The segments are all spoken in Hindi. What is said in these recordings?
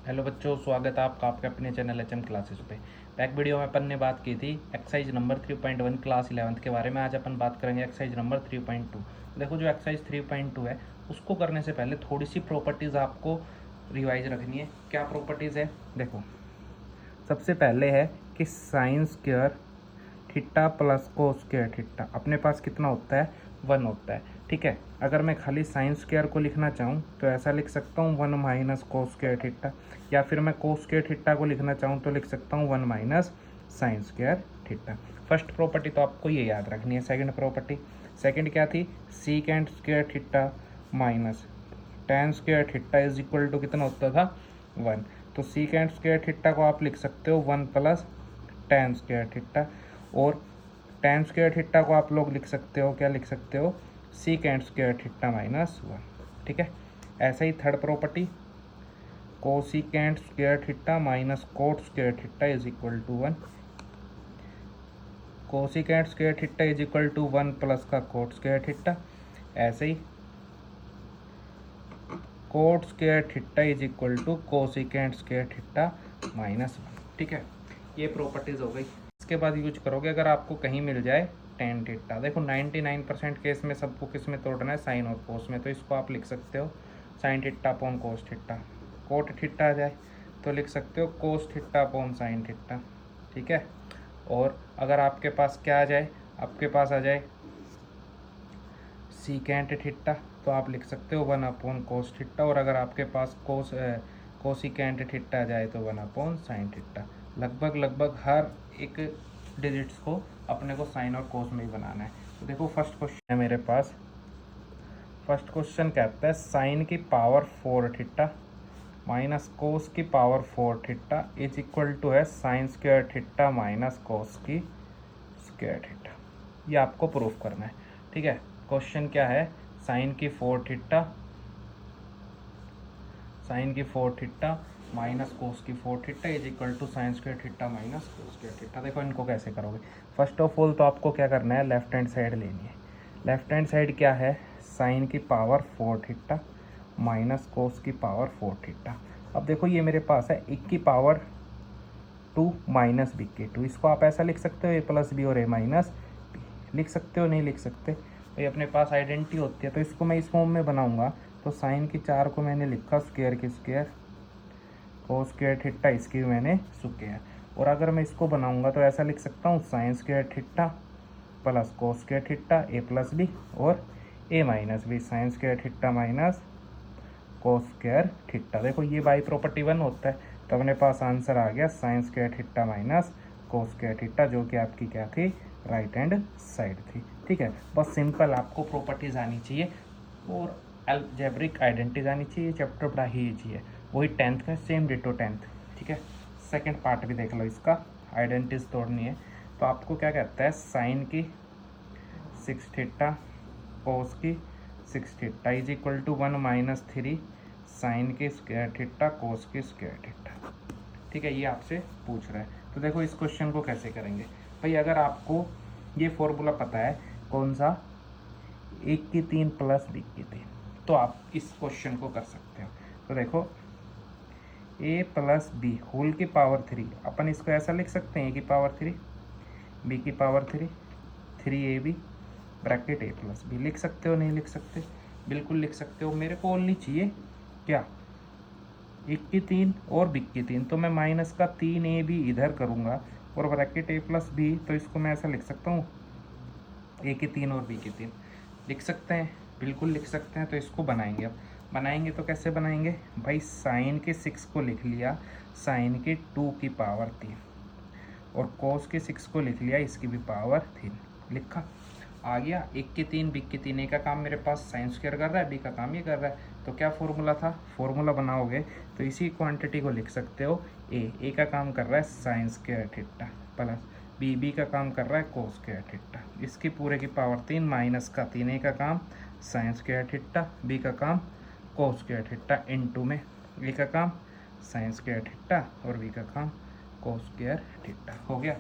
हेलो बच्चों, स्वागत है आपका आपके अपने चैनल एचएम क्लासेस पे। बैक वीडियो में अपन ने बात की थी एक्सरसाइज नंबर 3.1 क्लास 11th के बारे में। आज अपन बात करेंगे एक्सरसाइज नंबर 3.2। देखो, जो एक्सरसाइज 3.2 है उसको करने से पहले थोड़ी सी प्रॉपर्टीज़ आपको रिवाइज रखनी है। क्या प्रॉपर्टीज़ है? देखो, सबसे पहले है कि sign square theta plus cos square theta अपने पास कितना होता है? 1 होता है। ठीक है, अगर मैं खाली साइन स्क्वायर को लिखना चाहूँ तो ऐसा लिख सकता हूँ 1 माइनस कोस स्क्वायर थीटा, या फिर मैं कोस स्क्वायर थीटा को लिखना चाहूँ तो लिख सकता हूँ 1 minus sine square theta. First property तो आपको ये याद रखनी है। सेकंड क्या थी? Secant square theta minus tan square theta is equal to कितना होता था? 1। तो सीकेंट स्क्वायर थीटा को आप लिख सकते हो 1 प्लस टेन स्क्वायर थीटा, और टेन स्क्वायर थीटा को आप लोग लिख सकते हो, क्या लिख सकते हो? Secant square theta minus 1। ठीक है, ऐसा ही third property, cosecant square theta minus cot square theta is equal to 1। Cosecant square theta is equal to 1 plus का कोट स्क्वायर थीटा। ऐसे ही cot square theta is equal to cosecant square theta minus 1। ठीक है, ये प्रॉपर्टीज हो गई। इसके बाद यूज करोगे अगर आपको कहीं मिल जाए टेन थीटा। देखो 99% केस में सबको किस में तोड़ना है? साइन और कोस में। तो इसको आप लिख सकते हो sine theta upon cos theta. Cot theta आ जाए तो लिख सकते हो cos theta upon sine theta. ठीक है, और अगर आपके पास क्या आ जाए? आपके पास आ जाए सीकेंट थीटा, तो आप लिख सकते हो 1 अपॉन कोस थीटा, और अगर आपके पास कोसिकेंट थीटा आ जाए तो 1 अपॉन साइन थीटा। लगभग हर एक डिजिट्स को अपने को साइन और कोस में ही बनाना है। तो देखो, फर्स्ट क्वेश्चन है मेरे पास। फर्स्ट क्वेश्चन कहता है साइन की पावर 4 थीटा माइनस कोस की power 4 theta is equal to है sine square theta minus cos की स्क्वायर थीटा। ये आपको प्रूफ करना है। ठीक है, क्वेश्चन क्या है? साइन की 4 थीटा माइनस कोस की 4 theta is equal to sine square theta minus cos square theta. देखो, इनको कैसे करोगे? फर्स्ट ऑफ ऑल तो आपको क्या करना है? लेफ्ट हैंड साइड लेनी है। लेफ्ट हैंड साइड क्या है? साइन की पावर 4 थीटा माइनस कोस की पावर 4 थीटा। अब देखो, ये मेरे पास है 1 की पावर 2 माइनस बी के 2। इसको आप ऐसा लिख सकते हो ए प्लस बी और ए माइनस बी। लिख सकते हो? नहीं लिख सकते? भाई, अपने पास आइडेंटिटी होती है, तो इसको मैं इस फॉर्म में बनाऊंगा। तो साइन की 4 को मैंने लिखा स्क्वायर की स्क्वायर, कोस स्क्वायर थीटा इसकी मैंने स्क्वायर, और अगर मैं इसको बनाऊंगा तो ऐसा लिख सकता हूँ sine square theta plus cos square theta A plus B और A minus B sine square theta minus cos square theta. देखो, ये बाई प्रॉपर्टी 1 होता है, तो अपने पास आंसर आ गया sign square theta minus cos square theta, जो कि आपकी क्या थी? राइट हैंड साइड थी। ठीक है, बस सिंपल आपको प्रॉपर्टीज आनी चाहिए और अलजेब्रिक आइडेंटिटीज आनी चाहिए। चैप्टर बड़ा ही ईजी है, वही 10th का सेम डिटो 10th। ठीक है, सेकेंड पार्ट भी देख लो इसका, आइडेंटिटीज तोड़नी है। तो आपको क्या कहता है? साइन की 6 थीटा कोस की 6 theta is equal to 1 minus 3 sine की स्क्वायर थीटा कोस की स्क्वायर थीटा। ठीक है, ये आपसे पूछ रहा है। तो देखो, इस क्वेश्चन को कैसे करेंगे भाई? अगर आपको ये फॉर्मूला पता है, कौन सा? 1 की 3 प्लस बी की 3, तो आप इस क्वेश्चन को कर सकते हो। तो देखो, ए प्लस बी होल की पावर 3, अपन इसको ऐसा लिख सकते हैं, ए की पावर 3 बी की power 3 3 A B bracket A plus B. लिख सकते हो? नहीं लिख सकते? बिल्कुल लिख सकते हो। मेरे को ओनली चाहिए क्या? 1 की 3 और बी की 3, तो मैं माइनस का 3 ए बी इधर करूँगा और ब्रैकेट ए प्लस बी, तो इसको मैं ऐसा लिख सकता हूँ, ए की 3 और बी की 3। लिख सकते हैं? बिल्कुल लिख सकते हैं। तो इसको बनाएंगे। अब बनाएंगे तो कैसे बनाएंगे भाई? साइन के 6 को लिख लिया साइन के 2 की पावर 3, और कोस के 6 को लिख लिया इसकी भी पावर 3। लिखा? आ गया। 1 की 3 बी की 3। ए का काम मेरे पास साइन स्क्वायर कर रहा है, बी का काम ये कर रहा है, तो क्या फॉर्मूला था? फॉर्मूला बनाओगे तो इसी क्वांटिटी को लिख सकते हो। ए का काम कर रहा है sine square theta plus B का काम कर रहा है कोस स्क्वायर थीटा, इसकी पूरे की पावर 3 माइनस का 3। ए का काम साइन स्क्वायर थीटा, बी का काम कोस स्क्वायर थीटा, इनटू में ए का काम साइन स्क्वायर थीटा और बी का काम कोस स्क्वायर थीटा। हो गया।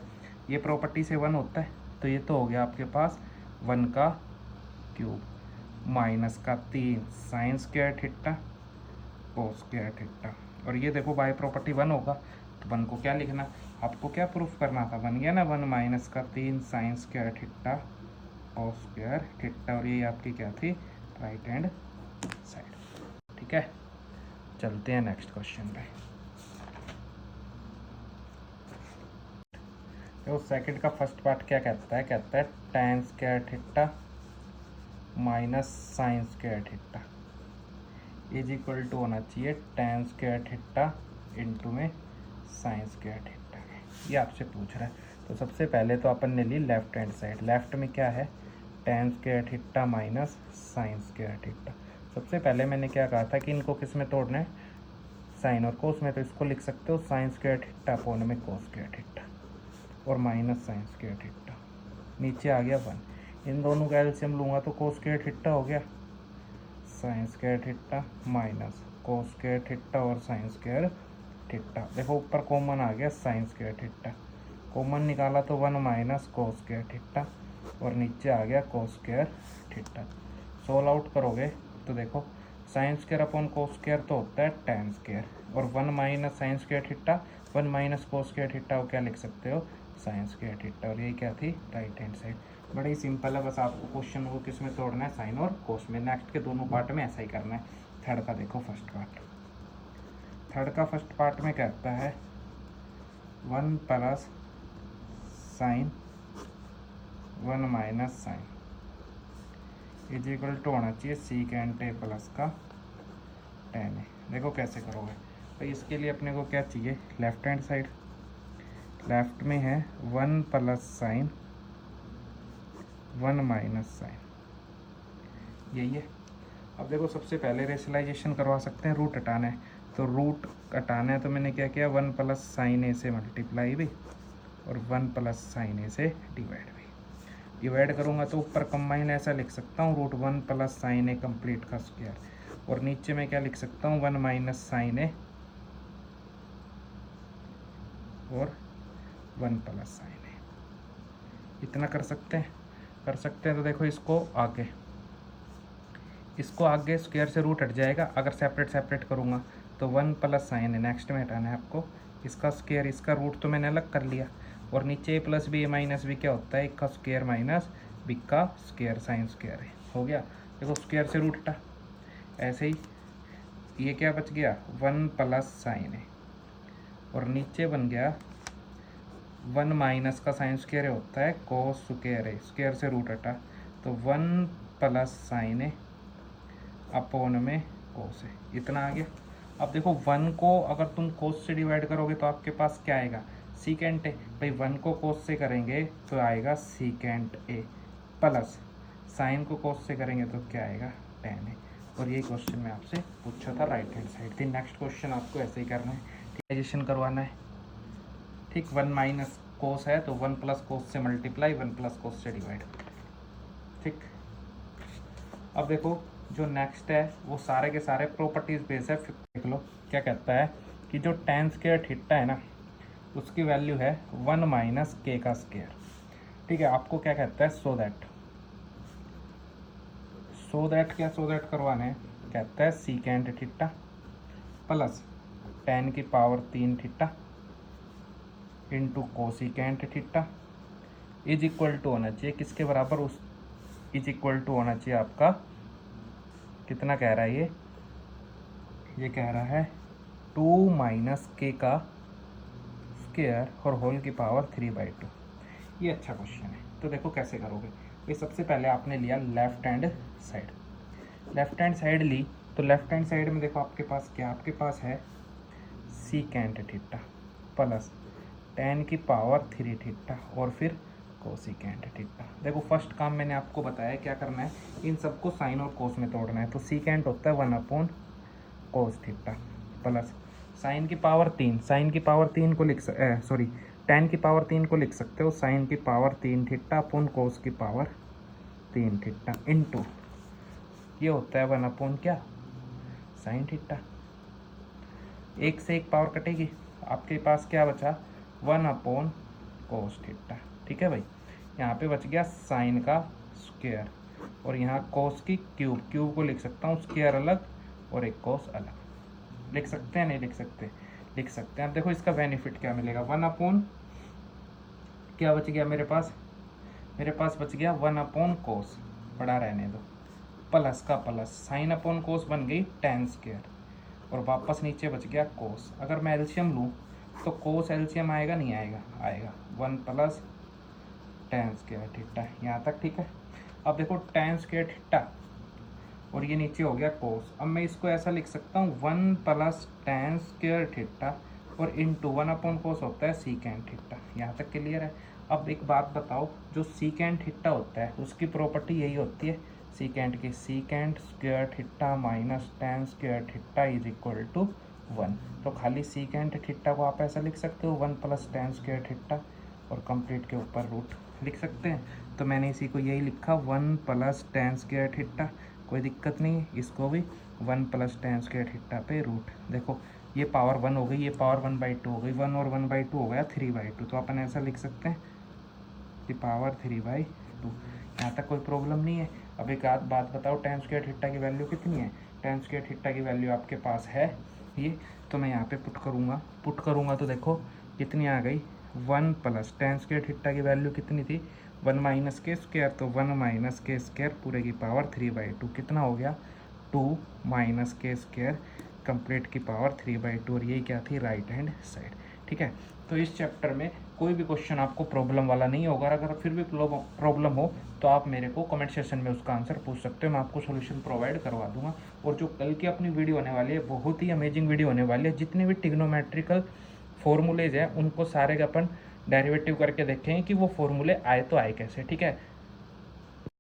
ये प्रॉपर्टी से 1 होता है, तो ये तो हो गया आपके पास 1 का क्यूब माइनस का 3 साइन स्क्वायर थीटा कोस स्क्वायर थीटा। और ये देखो बाय प्रॉपर्टी 1 होगा, तो 1 को क्या लिखना, आपको क्या प्रूफ करना था, बन गया ना 1 माइनस का 3 साइन स्क्वायर थीटा कोस स्क्वायर थीटा। और ये आपकी क्या थी, राइट हैंड साइड। ठीक है, चलते हैं नेक्स्ट क्वेश्चन पे। तो सेकंड का फर्स्ट पार्ट क्या कहता है tan square theta minus sine square theta is equal to होना चाहिए tan स्क्वायर थीटा इंटू में साइन स्क्वायर थीटा। ये आपसे पूछ रहा है। तो सबसे पहले तो अपन ने ली लेफ्ट हैंड साइड। लेफ्ट में क्या है, tan square theta minus sine square theta. सबसे पहले मैंने क्या कहा था कि इनको किस में तोड़ना है, साइन और कोस में। तो इसको लिख सकते हो साइन स्क्वायर थीटा अपॉन में कोस स्क्वायर थीटा और माइनस साइन स्क्वायर थीटा। नीचे आ गया 1, इन दोनों का एलसीएम लूँगा तो कोस स्क्वायर थीटा हो गया, sign square theta minus cos square theta और साइन स्क्वायर थीटा। देखो ऊपर कॉमन आ गया साइन स्क्वायर थीटा, कॉमन निकाला तो 1 माइनस कोस स्क्वायर थीटा और नीचे आ गया कोस स्क्वायर थीटा। सोल्व आउट करोगे तो देखो sine square upon cos square तो होता है tan स्क्वायर, और 1 minus sine square theta 1 minus cos square theta को क्या लिख सकते हो, साइन स्क्वायर थीटा। और ये क्या थी, राइट हैंड साइड। बड़ा ही सिंपल है, बस आपको क्वेश्चन को किस में तोड़ना है, साइन और कोस में। नेक्स्ट के दोनों पार्ट में ऐसा ही करना है। थर्ड का देखो फर्स्ट पार्ट, थर्ड का फर्स्ट पार्ट में कहता है 1 plus sine 1 minus sine is equal to होना चाहिए सीकेंट ए प्लस का tan ए। देखो कैसे करोगे, तो इसके लिए अपने को क्या चाहिए, लेफ्ट हैंड साइड। लेफ्ट में है 1 प्लस साइन 1 माइनस साइन, यही है। अब देखो सबसे पहले रेशनलाइजेशन करवा सकते हैं, रूट हटाना है। तो रूट हटाना है तो मैंने क्या किया, 1 प्लस साइन ए से मल्टीप्लाई भी और 1 प्लस साइन ए से डिवाइड भी। डिवाइड करूँगा तो ऊपर कंबाइन ऐसा लिख सकता हूँ, रूट 1 प्लस साइन ए कंप्लीट का स्क्वायर, और नीचे में क्या लिख सकता हूँ, 1 माइनस साइन ए और 1 प्लस साइन ए। इतना कर सकते हैं, कर सकते हैं। तो देखो इसको आगे स्क्वायर से रूट हट जाएगा। अगर सेपरेट सेपरेट करूँगा तो 1 प्लस साइन है, नेक्स्ट में हटाना है आपको। इसका स्क्वायर, इसका रूट तो मैंने अलग कर लिया, और नीचे ए प्लस बी ए माइनस बी क्या होता है, एक का स्क्वायर माइनस बी का स्क्वायर, साइन स्क्वायर है, हो गया। देखो स्क्वायर से रूट हटा, ऐसे ही ये क्या बच गया, 1 प्लस साइन है, और नीचे बन गया 1 माइनस का साइन स्क्वायर होता है कोस स्क्वायर है, स्क्वायर से रूट हटा तो 1 प्लस साइन है अपॉन में कोस है, इतना आ गया। अब देखो 1 को अगर तुम कोस से डिवाइड करोगे तो आपके पास क्या आएगा, सीकेंट ए। भाई 1 को कोस से करेंगे तो आएगा सीकेंट ए, प्लस साइन को कोस से करेंगे तो क्या आएगा, tan ए। और ये क्वेश्चन मैं आपसे पूछा था राइट हैंड साइड थी। नेक्स्ट क्वेश्चन आपको ऐसे ही करना है, डिवाइजेशन करवाना है। ठीक, 1 माइनस कोस है तो 1 प्लस कोस से मल्टीप्लाई, 1 प्लस कोस से डिवाइड। ठीक, अब देखो जो नेक्स्ट है वो सारे के सारे प्रॉपर्टीज बेस है। देख लो क्या कहता है कि जो tan स्क्वायर थीटा है ना, उसकी वैल्यू है 1 माइनस के का स्क्वायर। ठीक है, आपको क्या कहता है, सो दैट करवाना है, कहता है सीकेंट थीटा प्लस tan की power 3 theta into cosecant theta is equal to होना चाहिए किसके बराबर, उस इज इक्वल टू होना चाहिए आपका, कितना कह रहा है ये कह रहा है 2 माइनस के का स्क्वायर और होल की पावर 3/2। ये अच्छा क्वेश्चन है। तो देखो कैसे करोगे, ये सबसे पहले आपने लिया left hand side. Left hand side ली तो लेफ्ट हैंड साइड में देखो आपके पास क्या, आपके पास है सीकेंट थीटा प्लस tan की पावर 3 थीटा और फिर कोसिकेंट थीटा। देखो फर्स्ट काम मैंने आपको बताया क्या करना है, इन सबको साइन और कोस में तोड़ना है। तो सीकेंट होता है 1 upon cos theta plus sign की पावर 3, साइन की पावर 3 को लिख सॉरी tan की पावर 3 को लिख सकते हो, साइन की पावर 3 थीटा अपॉन कोस की पावर 3 थीटा इंटू ये होता है 1 अपॉन क्या, साइन थीटा। एक से एक पावर कटेगी, आपके पास क्या बचा, 1 अपॉन कोस थीटा। ठीक है भाई, यहाँ पे बच गया साइन का स्क्वायर और यहाँ कोस की क्यूब, क्यूब को लिख सकता हूँ स्क्वायर अलग और एक कोस अलग। लिख सकते हैं नहीं लिख सकते, लिख सकते हैं। अब देखो इसका बेनिफिट क्या मिलेगा, 1 क्या बच गया मेरे पास बच गया 1 कोस, पड़ा रहने दो, प्लस का प्लस साइन अपॉन कोस बन गई tan स्क्वायर, और वापस नीचे बच गया कोस। अगर मैं एलसीएम लूँ तो कोस एलसीएम आएगा नहीं आएगा, आएगा 1 प्लस tan स्क्वायर थीटा, यहाँ तक ठीक है। अब देखो tan स्क्वायर थीटा और ये नीचे हो गया कोस। अब मैं इसको ऐसा लिख सकता हूँ 1 प्लस tan स्क्वायर थीटा और इंटू 1 कोस होता है सीकेंड थीटा। यहाँ तक क्लियर है। अब एक बात बताओ, जो सीकेंड थीटा होता है उसकी प्रॉपर्टी यही होती है सीकेंड की, secant square theta minus tan square theta is equal to 1। तो खाली सीकेंड थीटा को आप ऐसा लिख सकते हो 1 प्लस tan स्क्वायर थीटा और कंप्लीट के ऊपर रूट लिख सकते हैं। तो मैंने इसी को यही लिखा 1 प्लस tan स्क्वायर थीटा, कोई दिक्कत नहीं है। इसको भी 1 प्लस tan स्क्वायर थीटा पे रूट, देखो ये पावर 1 हो गई, ये पावर 1/2 हो गई, 1 और 1/2 हो गया 3/2। तो अपन ऐसा लिख सकते हैं कि पावर 3/2। यहाँ तक कोई प्रॉब्लम नहीं है। अब एक आध बात बताओ, tan स्क्वायर थीटा की वैल्यू कितनी है, tan स्क्वायर थीटा की वैल्यू आपके पास है ये, तो मैं यहाँ पे पुट करूँगा तो देखो कितनी आ गई 1 प्लस tan स्क्वायर थीटा की वैल्यू कितनी थी 1 माइनस के स्क्वायर, तो 1 माइनस के स्क्वायर पूरे की पावर 3/2 कितना हो गया 2 माइनस के स्क्वायर कंप्लीट की पावर 3/2, और यही क्या थी राइट हैंड साइड। ठीक है, तो इस चैप्टर में कोई भी क्वेश्चन आपको प्रॉब्लम वाला नहीं होगा। अगर फिर भी प्रॉब्लम हो तो आप मेरे को कमेंट सेक्शन में उसका आंसर पूछ सकते हो, मैं आपको सोल्यूशन प्रोवाइड करवा दूंगा। और जो कल की अपनी वीडियो होने वाली है बहुत ही अमेजिंग वीडियो होने वाली है। जितने भी ट्रिग्नोमेट्रिकल फॉर्मूलेज हैं उनको सारे अपन डेरिवेटिव करके देखेंगे कि वो फॉर्मूले आए तो आए कैसे। ठीक है,